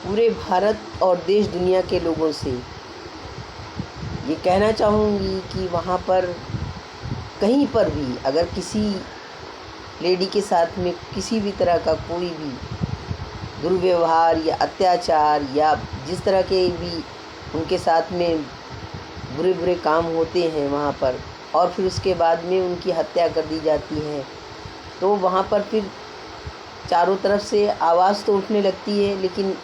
पूरे भारत और देश दुनिया के लोगों से ये कहना चाहूँगी कि वहाँ पर कहीं पर भी अगर किसी लेडी के साथ में किसी भी तरह का कोई भी दुर्व्यवहार या अत्याचार या जिस तरह के भी उनके साथ में बुरे बुरे काम होते हैं वहाँ पर, और फिर उसके बाद में उनकी हत्या कर दी जाती है, तो वहाँ पर फिर चारों तरफ से आवाज़ तो उठने लगती है, लेकिन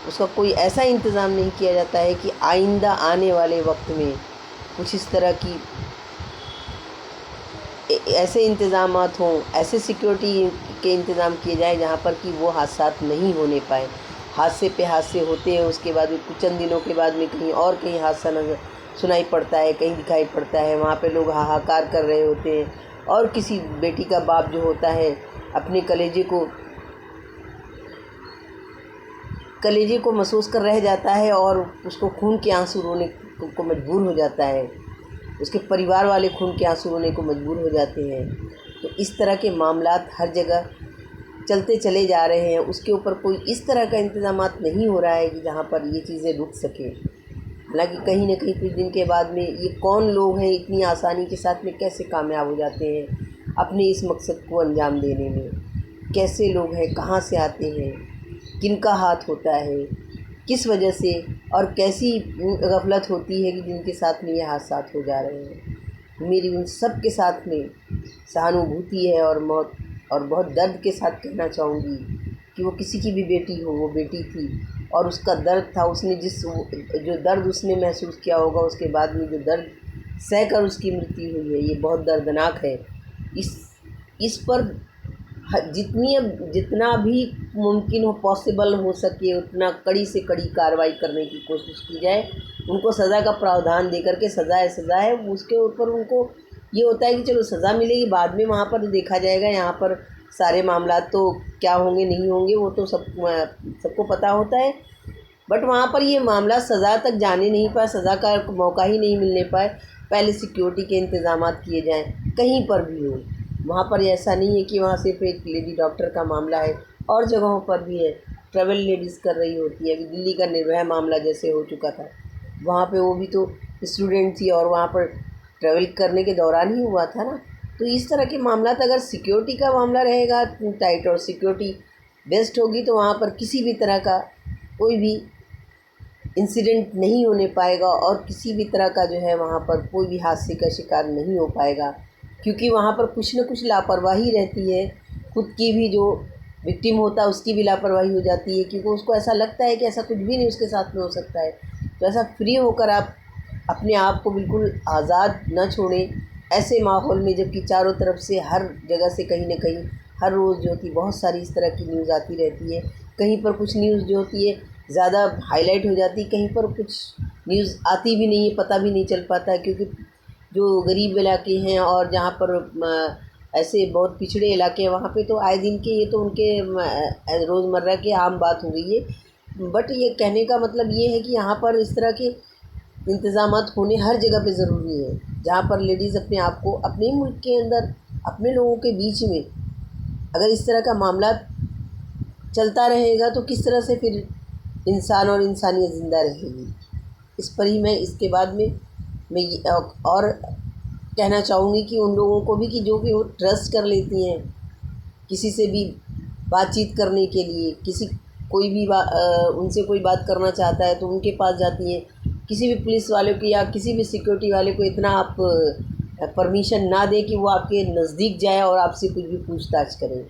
उसका कोई ऐसा इंतज़ाम नहीं किया जाता है कि आइंदा आने वाले वक्त में कुछ इस तरह की ऐसे इंतज़ामात हों, ऐसे सिक्योरिटी के इंतज़ाम किए जाए जहाँ पर कि वो हादसा नहीं होने पाए। हादसे पे हादसे होते हैं, उसके बाद में कुछ चंद दिनों के बाद में कहीं हादसा नज़र सुनाई पड़ता है, कहीं दिखाई पड़ता है, वहाँ पे लोग हाहाकार कर रहे होते हैं, और किसी बेटी का बाप जो होता है अपने कलेजे को महसूस कर रह जाता है और उसको खून के आंसू रोने को मजबूर हो जाता है, उसके परिवार वाले खून के आंसू रोने को मजबूर हो जाते हैं। तो इस तरह के मामलात हर जगह चलते चले जा रहे हैं, उसके ऊपर कोई इस तरह का इंतज़ामात नहीं हो रहा है कि जहाँ पर ये चीज़ें रुक सकें। हालांकि कहीं ना कहीं कुछ दिन के बाद में ये कौन लोग हैं इतनी आसानी के साथ में कैसे कामयाब हो जाते हैं अपने इस मकसद को अंजाम देने में, कैसे लोग हैं, कहाँ से आते हैं, किनका हाथ होता है, किस वजह से, और कैसी गफलत होती है कि जिनके साथ में ये हादसा हो जा रहे हैं। मेरी उन सब के साथ में सहानुभूति है और बहुत दर्द के साथ कहना चाहूँगी कि वो किसी की भी बेटी हो, वो बेटी थी और उसका दर्द था, उसने जो दर्द उसने महसूस किया होगा, उसके बाद में जो दर्द सहकर उसकी मृत्यु हुई है, ये बहुत दर्दनाक है। इस पर जितना भी मुमकिन हो, पॉसिबल हो सके, उतना कड़ी से कड़ी कार्रवाई करने की कोशिश की जाए। उनको सज़ा का प्रावधान दे करके सज़ा है उसके ऊपर उनको ये होता है कि चलो सज़ा मिलेगी, बाद में वहाँ पर देखा जाएगा। यहाँ पर सारे मामला तो क्या होंगे नहीं होंगे वो तो सबको पता होता है, बट वहाँ पर ये मामला सज़ा तक जाने नहीं पाए, सज़ा का मौका ही नहीं मिलने पाए। पहले सिक्योरिटी के इंतज़ाम किए जाएँ कहीं पर भी हो। वहाँ पर ऐसा नहीं है कि वहाँ सिर्फ एक लेडी डॉक्टर का मामला है, और जगहों पर भी है। ट्रैवल लेडीज़ कर रही होती है। अभी दिल्ली का निर्भया मामला जैसे हो चुका था, वहाँ पे वो भी तो स्टूडेंट थी और वहाँ पर ट्रैवल करने के दौरान ही हुआ था ना। तो इस तरह के मामला अगर सिक्योरिटी का मामला रहेगा टाइट और सिक्योरिटी बेस्ट होगी, तो वहाँ पर किसी भी तरह का कोई भी इंसिडेंट नहीं होने पाएगा और किसी भी तरह का जो है वहाँ पर कोई भी हादसे का शिकार नहीं हो पाएगा, क्योंकि वहाँ पर कुछ न कुछ लापरवाही रहती है। खुद की भी जो विक्टिम होता है उसकी भी लापरवाही हो जाती है, क्योंकि उसको ऐसा लगता है कि ऐसा कुछ भी नहीं उसके साथ में हो सकता है। तो ऐसा फ्री होकर आप अपने आप को बिल्कुल आज़ाद न छोड़ें ऐसे माहौल में, जबकि चारों तरफ से हर जगह से कहीं ना कहीं हर रोज़ जो होती बहुत सारी इस तरह की न्यूज़ आती रहती है। कहीं पर कुछ न्यूज़ जो होती है ज़्यादा हाईलाइट हो जाती, कहीं पर कुछ न्यूज़ आती भी नहीं है, पता भी नहीं चल पाता है, क्योंकि जो गरीब इलाके हैं और जहाँ पर ऐसे बहुत पिछड़े इलाके हैं वहाँ पे तो आए दिन के ये तो उनके रोज़मर्रा की आम बात हो गई है। बट ये कहने का मतलब ये है कि यहाँ पर इस तरह के इंतज़ामात होने हर जगह पे ज़रूरी है, जहाँ पर लेडीज़ अपने आप को अपने मुल्क के अंदर अपने लोगों के बीच में अगर इस तरह का मामला चलता रहेगा तो किस तरह से फिर इंसान और इंसानियत ज़िंदा रहेगी। इस पर ही मैं इसके बाद में मैं और कहना चाहूँगी कि उन लोगों को भी कि जो भी वो ट्रस्ट कर लेती हैं किसी से भी बातचीत करने के लिए, उनसे कोई बात करना चाहता है तो उनके पास जाती हैं। किसी भी पुलिस वाले को या किसी भी सिक्योरिटी वाले को इतना आप परमिशन ना दें कि वो आपके नज़दीक जाए और आपसे कुछ भी पूछताछ करें।